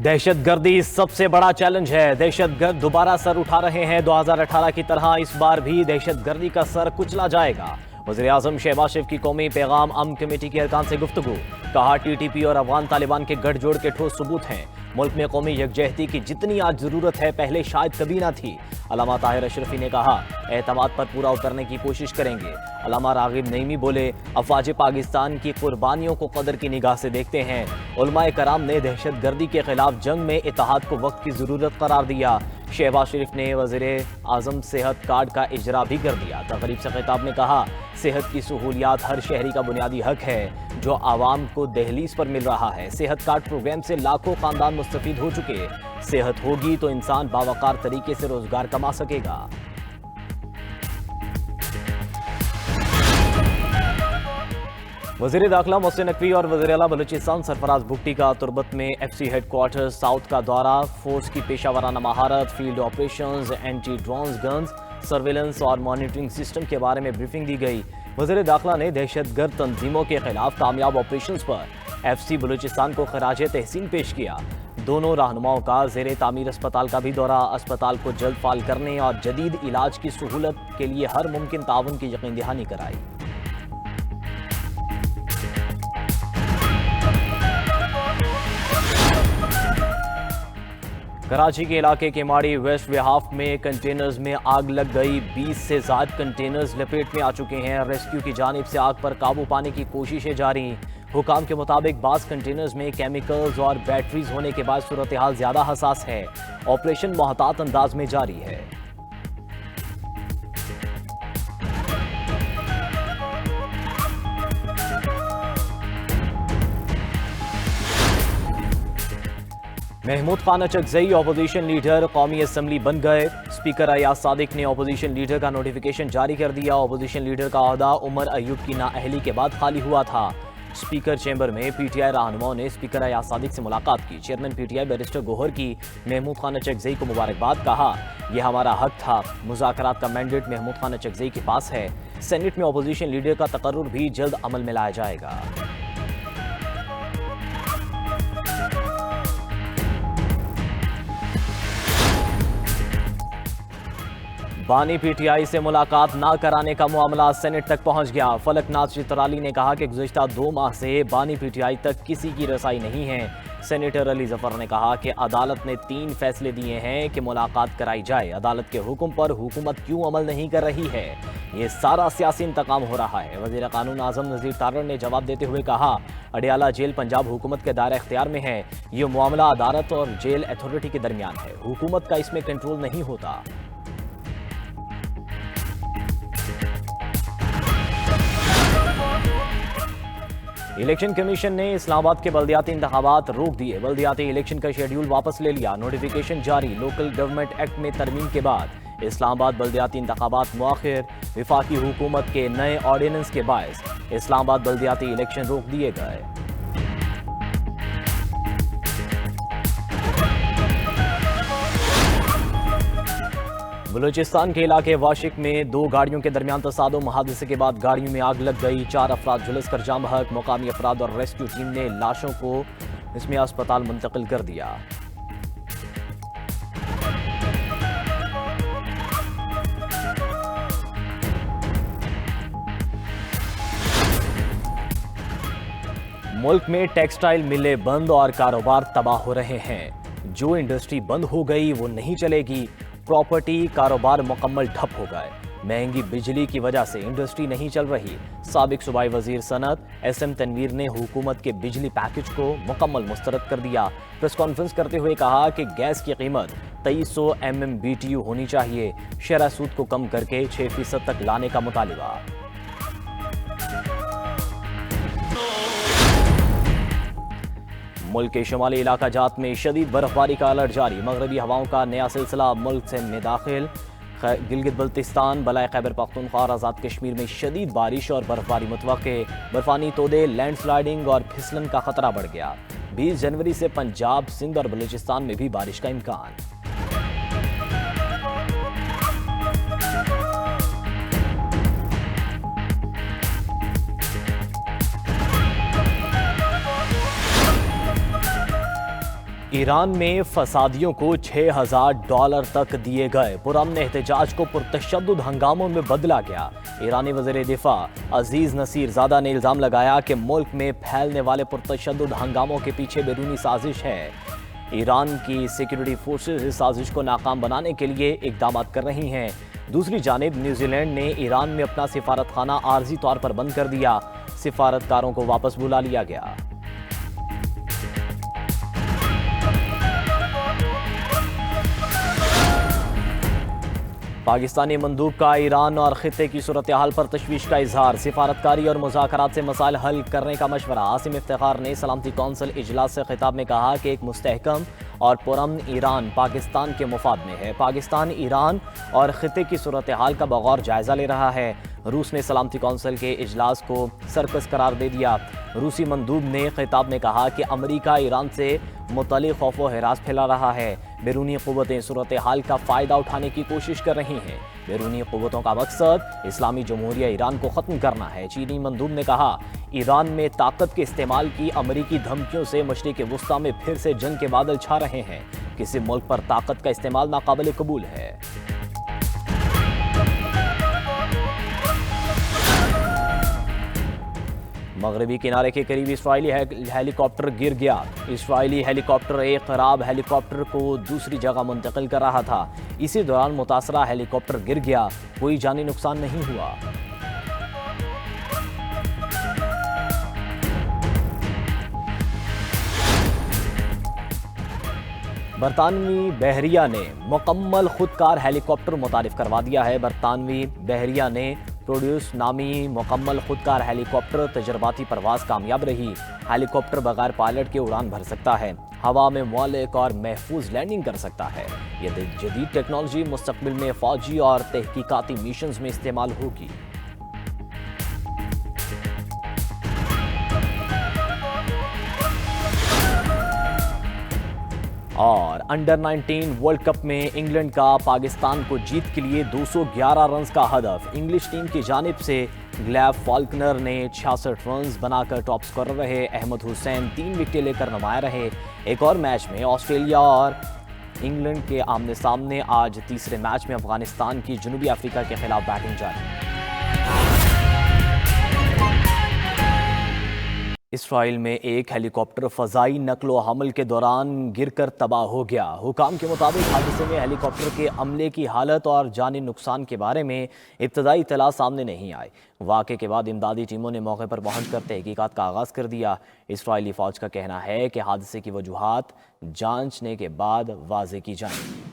दहशत गर्दी सबसे बड़ा चैलेंज है। दहशत गर्द दोबारा सर उठा रहे हैं। 2018 की तरह इस बार भी दहशत गर्दी का सर कुचला जाएगा। वज़ीर-ए-आज़म शहबाज शरीफ की कौमी पैगाम अमन कमेटी के अरकान से गुफ्तगू। कहा टीटीपी और अफगान तालिबान के गठजोड़ के ठोस सबूत हैं। मुल्क में कौमी यकजहती की जितनी आज जरूरत है पहले शायद कभी ना थी। अल्लामा ताहिर अशरफी ने कहा एतमाद पर पूरा उतरने की कोशिश करेंगे। अल्लामा रागिब नईमी बोले अफवाज पाकिस्तान की कुर्बानियों को कदर की निगाह से देखते हैं। उलमाए कराम ने दहशत गर्दी के खिलाफ जंग में इत्तेहाद को वक्त की जरूरत करार दिया। शहबाज शरीफ ने वज़ीर-ए-आज़म सेहत कार्ड का इजरा भी कर दिया। तकरीब से खिताब में कहा सेहत की सहूलियात हर शहरी का बुनियादी हक है जो आवाम को दहलीज पर मिल रहा है। सेहत कार्ड प्रोग्राम से लाखों खानदान मुस्तफीद हो चुके। सेहत होगी तो इंसान बावकार तरीके से रोजगार कमा सकेगा। वज़ीर दाखिला मोहसिन नकवी और वज़ीर आला बलूचिस्तान सरफराज भुट्टी का तुर्बत में एफसी हेडक्वार्टर साउथ का दौरा। फोर्स की पेशावराना महारत, field operations, anti drones, guns, surveillance और मॉनिटरिंग सिस्टम के बारे में ब्रीफिंग दी गई। वज़ीर दाखिला ने दहशतगर्द तंजीमों के खिलाफ कामयाब ऑपरेशंस पर एफसी बलूचिस्तान को खराज तहसीन पेश किया। दोनों रहनुमाओं का ज़ेरे तामीर अस्पताल का भी दौरा। अस्पताल को जल्द फाल करने और जदीद इलाज की सहूलत के लिए हर मुमकिन ताउन की यकीन दहानी कराई। कराची के इलाके के माड़ी वेस्ट वेहाफ में कंटेनर्स में आग लग गई। 20 से ज्यादा कंटेनर्स लपेट में आ चुके हैं। रेस्क्यू की जानिब से आग पर काबू पाने की कोशिशें जारी। हुकाम के मुताबिक बास कंटेनर्स में केमिकल्स और बैटरीज होने के बाद सूरत हाल ज्यादा हसास है। ऑपरेशन मोहतात अंदाज में जारी है। महमूद खान अचकजई अपोजिशन लीडर कौमी असम्बली बन गए। स्पीकर अयाज सादिक ने अपोजिशन लीडर का नोटिफिकेशन जारी कर दिया। अपोजिशन लीडर का ओहदा उमर अयूब की नाअहली के बाद खाली हुआ था। स्पीकर चैम्बर में पीटीआई रहनुमाओं ने स्पीकर अयाज सादिक से मुलाकात की। चेयरमैन पीटीआई बैरिस्टर गोहर की महमूद खान अचकजई को मुबारकबाद। कहा यह हमारा हक था। मुज़ाकरात का मैंडेट महमूद खान अचकजई के पास है। सेनेट में अपोजिशन लीडर का तकर्रुर भी जल्द अमल में लाया जाएगा। बानी पीटीआई से मुलाकात ना कराने का मामला सेनेट तक पहुंच गया। फलकनाथ चित्राली ने कहा कि गुज़िश्ता 2 माह से बानी पीटीआई तक किसी की रसाई नहीं है। सेनेटर अली जफर ने कहा कि अदालत ने 3 फैसले दिए हैं कि मुलाकात कराई जाए। अदालत के हुक्म पर हुकूमत क्यों अमल नहीं कर रही है? ये सारा सियासी इंतकाम हो रहा है। वज़ीर कानून आज़म नज़ीर तारड़ ने जवाब देते हुए कहा अडियाला जेल पंजाब हुकूमत के दायरा इख्तियार में है। ये मामला अदालत और जेल अथॉरिटी के दरमियान है। हुकूमत का इसमें कंट्रोल नहीं होता। इलेक्शन कमीशन ने इस्लामाबाद के बल्दियाती इंतखाबात रोक दिए। बल्दियाती इलेक्शन का शेड्यूल वापस ले लिया। नोटिफिकेशन जारी। लोकल गवर्नमेंट एक्ट में तरमीम के बाद इस्लामाबाद बल्दियाती इंतखाबात मुआखिर। विफाकी हुकूमत के नए ऑर्डिनेंस के बायस इस्लामाबाद बल्दियाती इलेक्शन रोक दिए गए। बलूचिस्तान के इलाके वाशिक में 2 गाड़ियों के दरमियान तसादुम। हादसे के बाद गाड़ियों में आग लग गई। 4 अफराद झुलस कर जाम बहक। मुकामी अफराद और रेस्क्यू टीम ने लाशों को इसमें अस्पताल मुंतकिल कर दिया। मुल्क में टेक्सटाइल मिलें बंद और कारोबार तबाह हो रहे हैं। जो इंडस्ट्री बंद हो गई वो नहीं चलेगी। प्रॉपर्टी कारोबार मुकम्मल ठप हो गए। महंगी बिजली की वजह से इंडस्ट्री नहीं चल रही। साबिक सूबाई वजीर सनत एसएम तनवीर ने हुकूमत के बिजली पैकेज को मुकम्मल मुस्तरद कर दिया। प्रेस कॉन्फ्रेंस करते हुए कहा कि गैस की कीमत 2300 MMBTU होनी चाहिए। शरह सूद को कम करके 6% तक लाने का मुतालिबा। मुल्क के शुमाली इलाका जात में शदीद बर्फबारी का अलर्ट जारी। मगरबी हवाओं का नया सिलसिला मुल्क से में दाखिल। गिलगित बल्तिस्तान, बलाए खैबर पख्तूनख्वा और आज़ाद कश्मीर में शदीद बारिश और बर्फबारी मुतवक्के। बर्फानी तोदे, लैंडस्लाइडिंग और फिसलन का खतरा बढ़ गया। 20 जनवरी से पंजाब, सिंध और बलूचिस्तान में भी बारिश का इम्कान। ایران میں فسادیوں کو $6,000 تک دیے گئے، پرامن احتجاج کو پرتشدد ہنگاموں میں بدلا گیا۔ ایرانی وزیر دفاع عزیز نصیر زادہ نے الزام لگایا کہ ملک میں پھیلنے والے پرتشدد ہنگاموں کے پیچھے بیرونی سازش ہے۔ ایران کی سیکیورٹی فورسز اس سازش کو ناکام بنانے کے لیے اقدامات کر رہی ہیں۔ دوسری جانب نیوزی لینڈ نے ایران میں اپنا سفارت خانہ عارضی طور پر بند کر دیا، سفارتکاروں کو واپس بلا لیا گیا۔ پاکستانی مندوب کا ایران اور خطے کی صورتحال پر تشویش کا اظہار، سفارتکاری اور مذاکرات سے مسائل حل کرنے کا مشورہ۔ عاصم افتخار نے سلامتی کونسل اجلاس سے خطاب میں کہا کہ ایک مستحکم اور پرامن ایران پاکستان کے مفاد میں ہے۔ پاکستان ایران اور خطے کی صورتحال کا بغور جائزہ لے رہا ہے۔ روس نے سلامتی کونسل کے اجلاس کو سرکس قرار دے دیا۔ روسی مندوب نے خطاب میں کہا کہ امریکہ ایران سے متعلق خوف و ہراس پھیلا رہا ہے۔ بیرونی قوتیں صورتحال کا فائدہ اٹھانے کی کوشش کر رہی ہیں۔ بیرونی قوتوں کا مقصد اسلامی جمہوریہ ایران کو ختم کرنا ہے۔ چینی مندوب نے کہا ایران میں طاقت کے استعمال کی امریکی دھمکیوں سے مشرق وسطیٰ میں پھر سے جنگ کے بادل چھا رہے ہیں۔ کسی ملک پر طاقت کا استعمال ناقابل قبول ہے۔ مغربی کنارے کے قریب اسرائیلی ہیلی کاپٹر گر گیا۔ اسرائیلی ہیلی کاپٹر ایک خراب ہیلی کاپٹر کو دوسری جگہ منتقل کر رہا تھا۔ اسی دوران متاثرہ ہیلی کاپٹر گر گیا، کوئی جانی نقصان نہیں ہوا۔ برطانوی بحریہ نے مکمل خودکار ہیلی کاپٹر متعارف کروا دیا ہے۔ برطانوی بحریہ نے پروڈیوس نامی مکمل خودکار ہیلی کاپٹر تجرباتی پرواز کامیاب رہی۔ ہیلی کاپٹر بغیر پائلٹ کے اڑان بھر سکتا ہے، ہوا میں معلق اور محفوظ لینڈنگ کر سکتا ہے۔ یہ جدید ٹیکنالوجی مستقبل میں فوجی اور تحقیقاتی مشنز میں استعمال ہوگی۔ اور انڈر 19 ورلڈ کپ میں انگلینڈ کا پاکستان کو جیت کے لیے 211 رنز کا ہدف۔ انگلش ٹیم کی جانب سے گلیب فالکنر نے 66 رنز بنا کر ٹاپ سکورر رہے۔ احمد حسین 3 وکٹیں لے کر نمایاں رہے۔ ایک اور میچ میں آسٹریلیا اور انگلینڈ کے آمنے سامنے۔ آج تیسرے میچ میں افغانستان کی جنوبی افریقہ کے خلاف بیٹنگ جاری۔ اسرائیل میں ایک ہیلی کاپٹر فضائی نقل و حمل کے دوران گر کر تباہ ہو گیا۔ حکام کے مطابق حادثے میں ہیلی کاپٹر کے عملے کی حالت اور جانی نقصان کے بارے میں ابتدائی اطلاع سامنے نہیں آئی۔ واقعے کے بعد امدادی ٹیموں نے موقع پر پہنچ کر تحقیقات کا آغاز کر دیا۔ اسرائیلی فوج کا کہنا ہے کہ حادثے کی وجوہات جانچنے کے بعد واضح کی جائیں گی۔